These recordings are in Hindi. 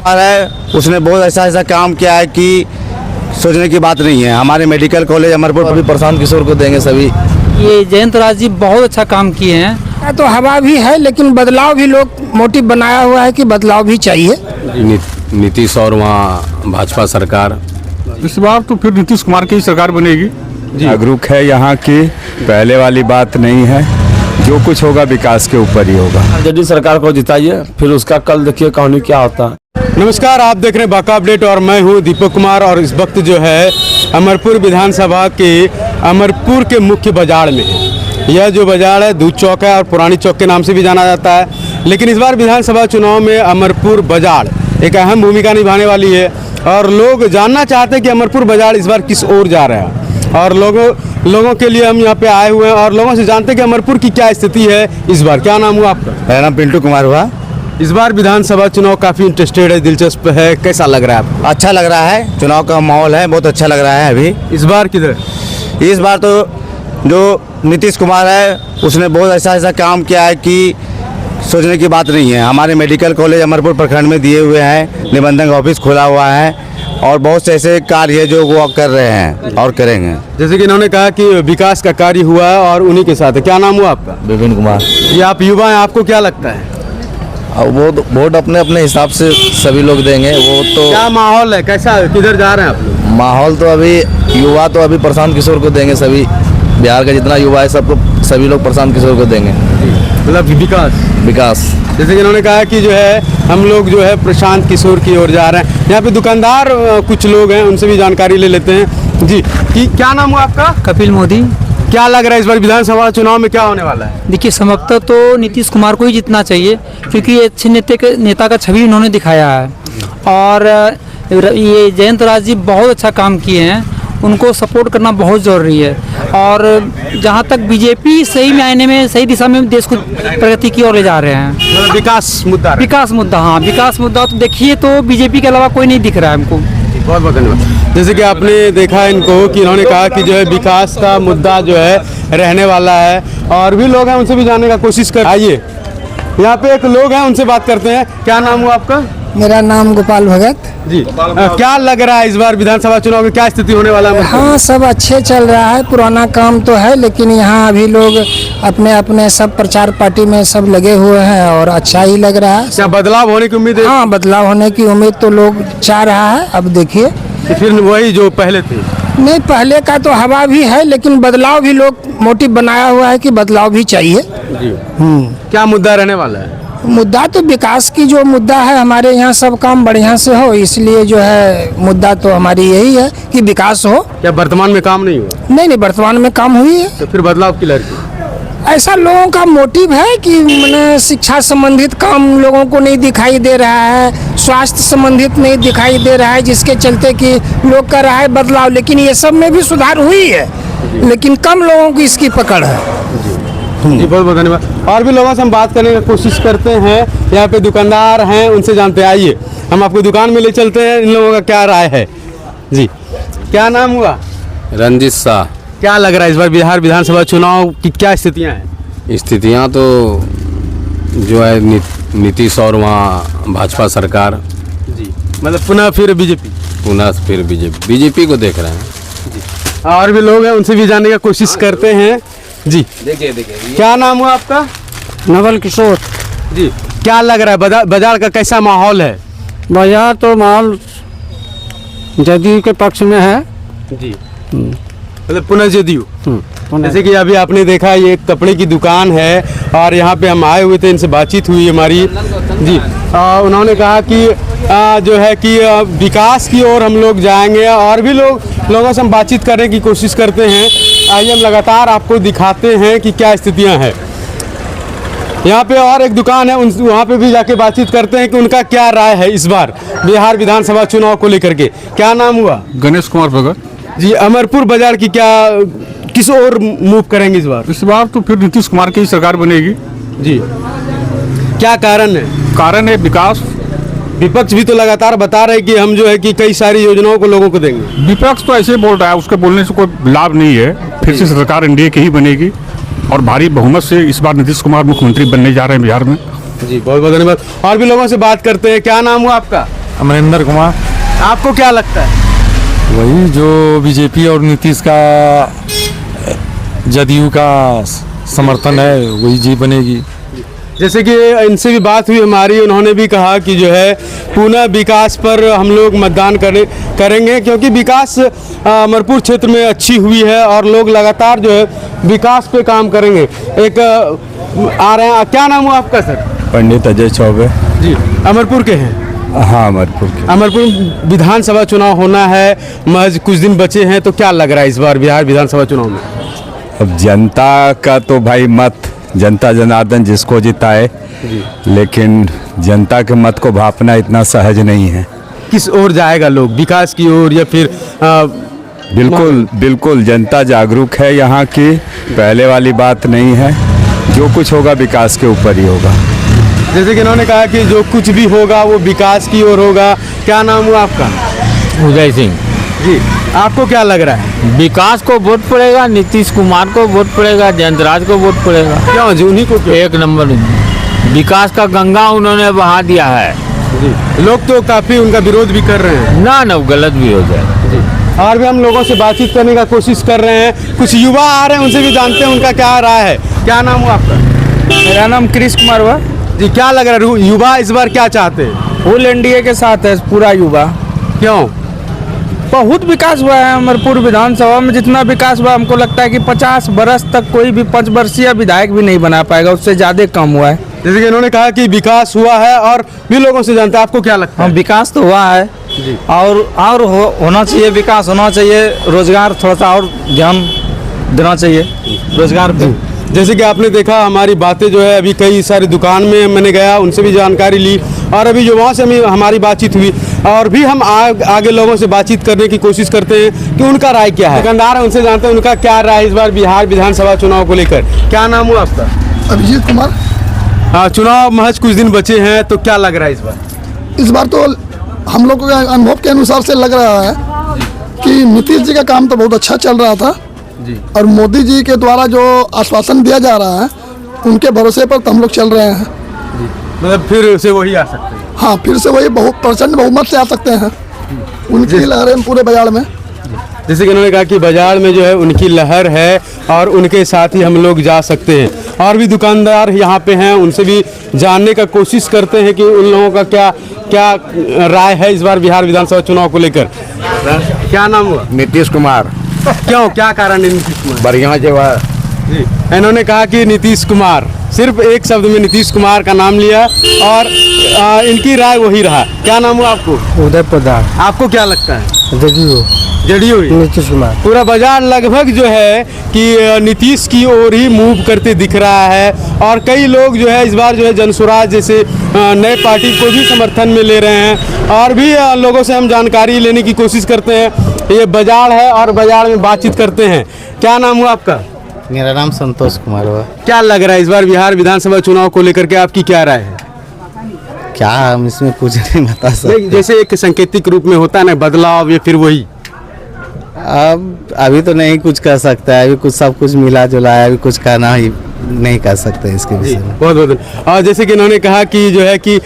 है उसने बहुत ऐसा काम किया है कि सोचने की बात नहीं है। हमारे मेडिकल कॉलेज अमरपुर अभी प्रशांत किशोर को देंगे सभी। ये जयंत राज जी बहुत अच्छा काम किए हैं। तो हवा भी है लेकिन बदलाव भी लोग मोटिव बनाया हुआ है कि बदलाव भी चाहिए। नीतीश और वहाँ भाजपा सरकार, इस बार तो फिर नीतीश कुमार की सरकार बनेगी। जागरूक है यहाँ की, पहले वाली बात नहीं है। जो कुछ होगा विकास के ऊपर ही होगा। जदयू सरकार को जिताइए, फिर उसका कल देखिए कहानी क्या होता है। नमस्कार, आप देख रहे हैं बाका अपडेट और मैं हूं दीपक कुमार। और इस वक्त जो है अमरपुर विधानसभा के अमरपुर के मुख्य बाजार में है। यह जो बाजार है दूध चौक है और पुरानी चौक के नाम से भी जाना जाता है। लेकिन इस बार विधानसभा चुनाव में अमरपुर बाजार एक अहम भूमिका निभाने वाली है और लोग जानना चाहते हैं कि अमरपुर बाजार इस बार किस ओर जा रहा है। और लोगों के लिए हम यहाँ पे आए हुए हैं और लोगों से जानते हैं कि अमरपुर की क्या स्थिति है इस बार। क्या नाम हुआ आपका? मेरा नाम पिंटू कुमार हुआ। इस बार विधानसभा चुनाव काफ़ी इंटरेस्टेड है, दिलचस्प है, कैसा लग रहा है आपको? अच्छा लग रहा है, चुनाव का माहौल है, बहुत अच्छा लग रहा है। अभी इस बार किधर? इस बार तो जो नीतीश कुमार है उसने बहुत ऐसा काम किया है कि सोचने की बात नहीं है। हमारे मेडिकल कॉलेज अमरपुर प्रखंड में दिए हुए हैं, निबंधन का ऑफिस खोला हुआ है और बहुत से ऐसे कार्य है जो वो कर रहे हैं और करेंगे। जैसे कि इन्होंने कहा कि विकास का कार्य हुआ है और उन्हीं के साथ है। क्या नाम हुआ आपका? विपिन कुमार। ये आप युवा हैं, आपको क्या लगता है? वो वोट अपने अपने हिसाब से सभी लोग देंगे। वो तो क्या माहौल है, कैसा, किधर जा रहे हैं आप लोग? माहौल तो अभी युवा तो अभी प्रशांत किशोर को देंगे सभी। बिहार का जितना युवा है सबको, सभी लोग प्रशांत किशोर को देंगे। मतलब विकास। जैसे कि इन्होंने कहा कि जो है हम लोग जो है प्रशांत किशोर की ओर जा रहे हैं। यहाँ पे दुकानदार कुछ लोग हैं, उनसे भी जानकारी ले लेते हैं। जी, कि क्या नाम हुआ आपका? कपिल मोदी। क्या लग रहा है इस बार विधानसभा चुनाव में क्या होने वाला है? देखिए, संभवतः तो नीतीश कुमार को ही जीतना चाहिए क्योंकि ये अच्छे नेता का छवि उन्होंने दिखाया है। और ये जयंत राज जी बहुत अच्छा काम किए हैं, उनको सपोर्ट करना बहुत ज़रूरी है। और जहाँ तक बीजेपी सही मायने में सही दिशा में देश को प्रगति की ओर ले जा रहे हैं। विकास मुद्दा, हाँ, विकास मुद्दा तो देखिए तो बीजेपी के अलावा कोई नहीं दिख रहा है हमको। बहुत बहुत धन्यवाद। जैसे कि आपने देखा इनको कि इन्होंने कहा कि जो है विकास का मुद्दा जो है रहने वाला है और भी लोग हैं उनसे भी जानने का कोशिश कर। आइए, यहाँ पे एक लोग हैं, उनसे बात करते हैं। क्या नाम हुआ आपका? मेरा नाम गोपाल भगत जी। क्या लग रहा है इस बार विधानसभा चुनाव में क्या स्थिति होने वाला है? हाँ, सब अच्छे चल रहा है, पुराना काम तो है लेकिन यहाँ अभी लोग अपने अपने सब प्रचार पार्टी में सब लगे हुए हैं और अच्छा ही लग रहा है। क्या बदलाव होने की उम्मीद है? हाँ, बदलाव होने की उम्मीद तो लोग चाह रहा है। अब देखिए, फिर वही जो पहले थे? नहीं, पहले का तो हवा भी है लेकिन बदलाव भी लोग मोटिव बनाया हुआ है कि बदलाव भी चाहिए। जी। क्या मुद्दा रहने वाला है? मुद्दा तो विकास की जो मुद्दा है, हमारे यहाँ सब काम बढ़िया से हो, इसलिए जो है मुद्दा तो हमारी यही है कि विकास हो। क्या वर्तमान में काम नहीं हुआ? नहीं, वर्तमान में काम हुई है। तो फिर बदलाव की लहर? ऐसा लोगों का मोटिव है कि मैंने शिक्षा संबंधित काम लोगों को नहीं दिखाई दे रहा है, स्वास्थ्य संबंधित नहीं दिखाई दे रहा है, जिसके चलते कि लोग कर रहा है बदलाव। लेकिन ये सब में भी सुधार हुई है लेकिन कम लोगों की इसकी पकड़ है। जी, बहुत बहुत धन्यवाद। और भी लोगों से हम बात करने की कोशिश करते हैं। यहाँ पे दुकानदार हैं, उनसे जानते हैं। आइए, हम आपको दुकान में ले चलते हैं, इन लोगों का क्या राय है। जी, क्या नाम हुआ? रंजित शाह। क्या लग रहा है इस बार बिहार विधानसभा चुनाव की क्या स्थितियाँ हैं? स्थितियाँ तो जो है नीतीश और वहाँ भाजपा सरकार। जी, मतलब पुनः फिर बीजेपी को देख रहे हैं। और भी लोग हैं, उनसे भी जानने की कोशिश करते हैं। जी, देखिए क्या नाम हुआ आपका? नवल किशोर। जी, क्या लग रहा है बाजार का कैसा माहौल है? बाजार तो माहौल जदयू के पक्ष में है। जी, मतलब पुनः जदयू। जैसे कि अभी आपने देखा ये एक कपड़े की दुकान है और यहाँ पे हम आए हुए थे, इनसे बातचीत हुई हमारी। जी, उन्होंने कहा कि जो है कि विकास की ओर हम लोग जाएंगे और भी लोगों से हम बातचीत करने की कोशिश करते हैं। आइए, हम लगातार आपको दिखाते हैं कि क्या स्थितियाँ हैं। यहाँ पे और एक दुकान है, वहाँ पे भी जाके बातचीत करते हैं कि उनका क्या राय है इस बार बिहार विधानसभा चुनाव को लेकर के। क्या नाम हुआ? गणेश कुमार भगत। जी, अमरपुर बाजार की किस ओर मूव करेंगे इस बार? इस बार तो फिर नीतीश कुमार की सरकार बनेगी। जी, क्या कारण है? कारण है विकास। विपक्ष भी तो लगातार बता रहे कि हम जो है कि कई सारी योजनाओं को लोगों को देंगे। विपक्ष तो ऐसे बोल रहा है, उसके बोलने से कोई लाभ नहीं है। फिर से सरकार एनडीए की ही बनेगी और भारी बहुमत से इस बार नीतीश कुमार मुख्यमंत्री बनने जा रहे हैं बिहार में। जी, बहुत बहुत धन्यवाद। और भी लोगों से बात करते हैं। क्या नाम हुआ आपका? अमरिंदर कुमार। आपको क्या लगता है? वही जो बीजेपी और नीतीश का जदयू का समर्थन है वही जी बनेगी। जैसे कि इनसे भी बात हुई हमारी, उन्होंने भी कहा कि जो है पुनः विकास पर हम लोग मतदान करेंगे क्योंकि विकास अमरपुर क्षेत्र में अच्छी हुई है और लोग लगातार जो है विकास पे काम करेंगे। एक आ रहे हैं, क्या नाम हुआ आपका सर? पंडित अजय चौबे जी, अमरपुर के हैं? हाँ, अमरपुर के। अमरपुर विधानसभा चुनाव होना है, महज कुछ दिन बचे हैं, तो क्या लग रहा है इस बार बिहार विधानसभा चुनाव में? अब जनता का तो भाई मत, जनता जनार्दन जिसको जिताए, लेकिन जनता के मत को भापना इतना सहज नहीं है। किस ओर जाएगा लोग, विकास की ओर या फिर बिल्कुल बिल्कुल जनता जागरूक है यहाँ की, पहले वाली बात नहीं है। जो कुछ होगा विकास के ऊपर ही होगा। जैसे कि इन्होंने कहा कि जो कुछ भी होगा वो विकास की ओर होगा। क्या नाम हुआ आपका? उदय सिंह जी, आपको क्या लग रहा है? विकास को वोट पड़ेगा, नीतीश कुमार को वोट पड़ेगा, जयंतराज को वोट पड़ेगा। क्यों जी, उन्हीं को क्यों? एक नंबर विकास का गंगा उन्होंने बहा दिया है। जी, लोग तो काफी उनका विरोध भी कर रहे हैं। ना गलत भी हो जाए। और भी हम लोगों से बातचीत करने का कोशिश कर रहे हैं, कुछ युवा आ रहे हैं, उनसे भी जानते हैं उनका क्या राय है। क्या नाम हुआ आपका? मेरा नाम कृष्ण कुमार हुआ जी, क्या लग रहा है युवा इस बार क्या चाहते हैं? फुल एनडीए के साथ है पूरा युवा। क्यों? बहुत विकास हुआ है अमरपुर विधानसभा में। जितना विकास हुआ हमको लगता है कि 50 बरस तक कोई भी 5 वर्षीय विधायक भी नहीं बना पाएगा, उससे ज़्यादा कम हुआ है। जैसे कि इन्होंने कहा कि विकास हुआ है और भी लोगों से जानते हैं, आपको क्या लगता है? विकास तो हुआ है और होना चाहिए, विकास होना चाहिए, रोजगार थोड़ा सा और ध्यान देना चाहिए रोजगार पे। जैसे कि आपने देखा हमारी बातें जो है, अभी कई सारी दुकान में मैंने गया, उनसे भी जानकारी ली और अभी युवाओं से हमारी बातचीत हुई और भी हम आगे लोगों से बातचीत करने की कोशिश करते हैं कि उनका राय क्या है। दुकानदार है, उनसे जानते हैं उनका क्या राय इस बार बिहार विधानसभा चुनाव को लेकर। क्या नाम हुआ आपका? अभिजीत कुमार। हाँ, चुनाव महज कुछ दिन बचे हैं, तो क्या लग रहा है इस बार? इस बार तो हम लोगों के अनुभव के अनुसार से लग रहा है कि नीतीश जी का काम तो बहुत अच्छा चल रहा था जी, और मोदी जी के द्वारा जो आश्वासन दिया जा रहा है उनके भरोसे पर तो हम लोग चल रहे हैं। मतलब फिर से वही आ सकते हैं? हाँ, फिर से वही बहुत % बहुमत से आ सकते हैं। उनकी लहरें पूरे बाजार में। जैसे कि उन्होंने कहा कि बाजार में जो है उनकी लहर है और उनके साथ ही हम लोग जा सकते हैं। और भी दुकानदार यहाँ पे हैं, उनसे भी जानने का कोशिश करते हैं कि उन लोगों का क्या राय है इस बार बिहार विधानसभा चुनाव को लेकर। क्या नाम हुआ? नीतीश कुमार। क्यों, क्या कारण है नीतीश कुमार? बढ़िया जगह जी, इन्होंने कहा कि नीतीश कुमार, सिर्फ एक शब्द में नीतीश कुमार का नाम लिया और इनकी राय वही रहा। क्या नाम हुआ आपको? उदय प्रधान। आपको क्या लगता है? जदयू नीतीश कुमार। पूरा बाजार लगभग जो है कि नीतीश की ओर ही मूव करते दिख रहा है और कई लोग जो है इस बार जो है जनसुराज जैसे नए पार्टी को भी समर्थन में ले रहे हैं और भी लोगों से हम जानकारी लेने की कोशिश करते हैं। ये बाजार है और बाजार में बातचीत करते हैं। क्या नाम हुआ आपका? मेरा नाम संतोष कुमार हुआ। क्या लग रहा है इस बार बिहार विधानसभा चुनाव को लेकर के आपकी क्या राय है? क्या हम इसमें कुछ नहीं बता सकते। जैसे एक सांकेतिक रूप में होता है ना, बदलाव या फिर वही। अब अभी तो नहीं कुछ कर सकता है, अभी कुछ सब कुछ मिला जुला है, अभी कुछ कहना ही नहीं कर सकते इसके विषय में। बहुत बहुत। और जैसे कि इन्होंने कहा कि जो है कि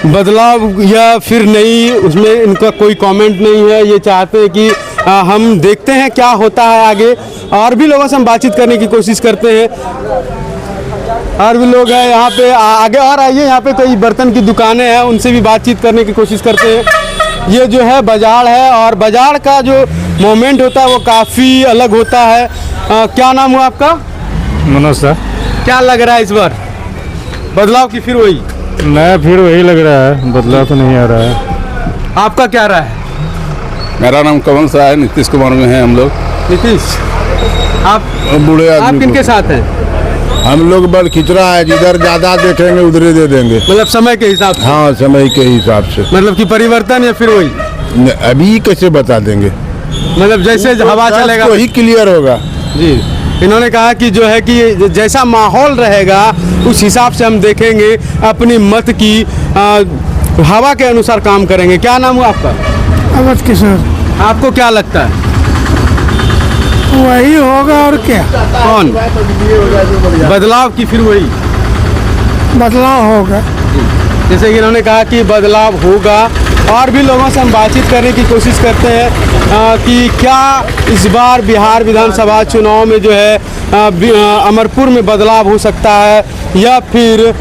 बदलाव या फिर नहीं, उसमें इनका कोई कमेंट नहीं है। ये चाहते हैं कि हम देखते हैं क्या होता है आगे। और भी लोगों से हम बातचीत करने की कोशिश करते हैं। और भी लोग हैं यहाँ पे, आगे और आइए। यहाँ पे कई बर्तन की दुकानें हैं, उनसे भी बातचीत करने की कोशिश करते हैं। ये जो है बाजार है और बाजार का जो मोमेंट होता है वो काफ़ी अलग होता है। क्या नाम हुआ आपका? मनोज सर। क्या लग रहा है इस बार बदलाव की फिर वही? नया फिर वही लग रहा है, बदलाव तो नहीं आ रहा है। आपका क्या राय है? मेरा नाम कमल शाह है, नीतीश कुमार में हैं हम लोग। नीतीश, आप बूढ़े आप किनके साथ हैं? हम लोग बल खिचड़ा है, जिधर ज्यादा देखेंगे उधर ही दे देंगे। मतलब समय के हिसाब से? हाँ, समय के हिसाब से। मतलब कि परिवर्तन या फिर वही? अभी कैसे बता देंगे, मतलब जैसे हवा चलेगा वही क्लियर होगा। जी, इन्होंने कहा कि जो है कि जैसा माहौल रहेगा उस हिसाब से हम देखेंगे, अपनी मत की हवा के अनुसार काम करेंगे। क्या नाम हुआ आपका? अवध किशोर। आपको क्या लगता है? वही होगा और क्या, कौन बदलाव की फिर वही? बदलाव होगा। जैसे कि इन्होंने कहा कि बदलाव होगा, और भी लोगों से हम बातचीत करने की कोशिश करते हैं कि क्या इस बार बिहार विधानसभा चुनाव में जो है अमरपुर में बदलाव हो सकता है या फिर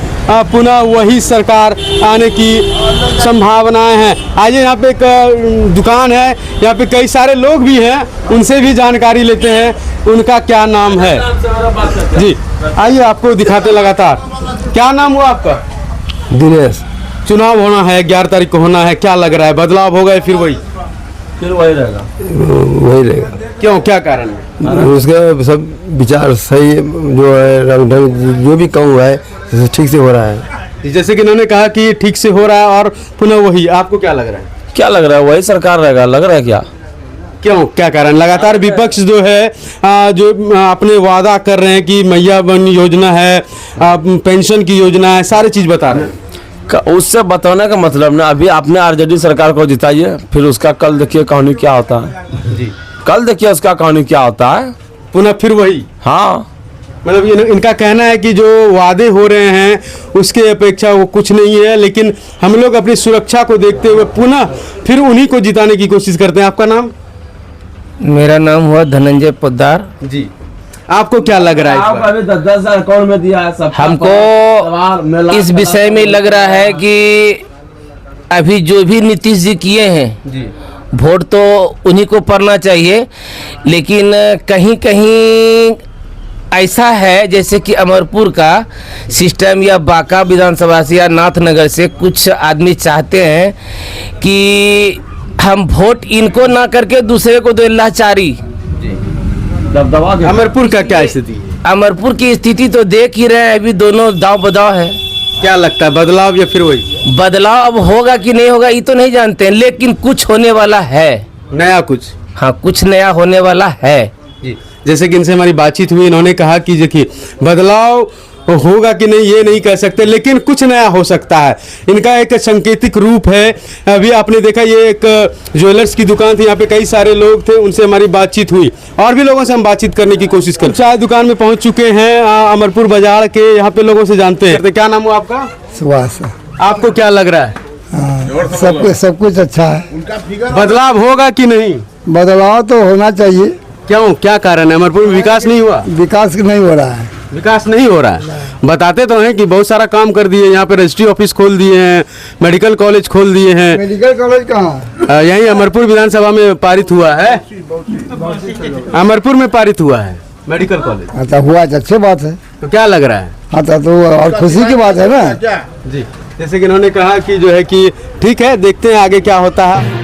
पुनः वही सरकार आने की संभावनाएं हैं। आइए, यहाँ पे एक दुकान है, यहाँ पे कई सारे लोग भी हैं, उनसे भी जानकारी लेते हैं उनका क्या नाम है। जी आइए, आपको दिखाते लगातार। क्या नाम हुआ आपका? दिनेश। चुनाव होना है, 11 तारीख को होना है, क्या लग रहा है, बदलाव होगा या फिर वही? फिर वही रहेगा। वही रहेगा। क्यों, क्या कारण है? उसका सब विचार सही जो है, रंग ढंग जो भी काम हुआ है ठीक से हो रहा है। जैसे कि इन्होंने कहा कि ठीक से हो रहा है और पुनः वही, आपको क्या लग रहा है? क्या लग रहा है? वही सरकार रहेगा, लग रहा है क्या? क्यों, क्या कारण? लगातार विपक्ष जो है जो अपने वादा कर रहे हैं कि मैया बन योजना है, पेंशन की योजना है, सारी चीज बता रहे हैं। उससे बताने का मतलब ना, अभी आपने आरजेडी सरकार को जिताइए, फिर उसका कल देखिए कहानी क्या होता है। जी, कल देखिए उसका कहानी क्या होता है, पुनः फिर वही। हाँ, मतलब इनका कहना है कि जो वादे हो रहे हैं उसके अपेक्षा वो कुछ नहीं है, लेकिन हम लोग अपनी सुरक्षा को देखते हुए पुनः फिर उन्हीं को जिताने की कोशिश करते हैं। आपका नाम? मेरा नाम हुआ धनंजय पोद्दार जी। आपको क्या लग रहा है? अभी 10,000 अकाउंट में दिया है सब। हमको इस विषय में लग रहा है कि अभी जो भी नीतीश जी किए हैं जी, वोट तो उन्हीं को पड़ना चाहिए, लेकिन कहीं कहीं ऐसा है जैसे कि अमरपुर का सिस्टम या बांका विधानसभा से या नाथनगर से कुछ आदमी चाहते हैं कि हम वोट इनको ना करके दूसरे को दे, लाचारी। अमरपुर का क्या स्थिति? अमरपुर की स्थिति तो देख ही रहे हैं, अभी दोनों दांव बदाव है। क्या लगता है, बदलाव या फिर वही? बदलाव अब होगा कि नहीं होगा ये तो नहीं जानते हैं, लेकिन कुछ होने वाला है, नया कुछ। हाँ, कुछ नया होने वाला है जी। जैसे कि इनसे हमारी बातचीत हुई, इन्होंने कहा कि देखिए बदलाव होगा कि नहीं ये नहीं कह सकते, लेकिन कुछ नया हो सकता है। इनका एक सांकेतिक रूप है। अभी आपने देखा ये एक ज्वेलर्स की दुकान थी, यहाँ पे कई सारे लोग थे, उनसे हमारी बातचीत हुई, और भी लोगों से हम बातचीत करने की कोशिश करें। चाय दुकान में पहुंच चुके हैं अमरपुर बाजार के, यहाँ पे लोगों से जानते हैं। क्या नाम हुआ आपका? सुभाष। आपको क्या लग रहा है? सब कुछ अच्छा है। बदलाव होगा कि नहीं? बदलाव तो होना चाहिए। क्यों, क्या कारण है? अमरपुर में विकास नहीं हुआ? विकास नहीं हो रहा है। विकास नहीं हो रहा है। बताते तो हैं कि बहुत सारा काम कर दिए, यहाँ पे रजिस्ट्री ऑफिस खोल दिए हैं, मेडिकल कॉलेज खोल दिए हैं। मेडिकल कॉलेज कहाँ? यही अमरपुर विधानसभा में पारित हुआ है, अमरपुर में पारित हुआ है मेडिकल कॉलेज। अच्छा, हुआ तो अच्छी बात है। तो क्या लग रहा है? हाँ, तो और खुशी की बात है ना। जी, जैसे कि इन्होंने कहा कि जो है कि ठीक है, देखते हैं आगे क्या होता है।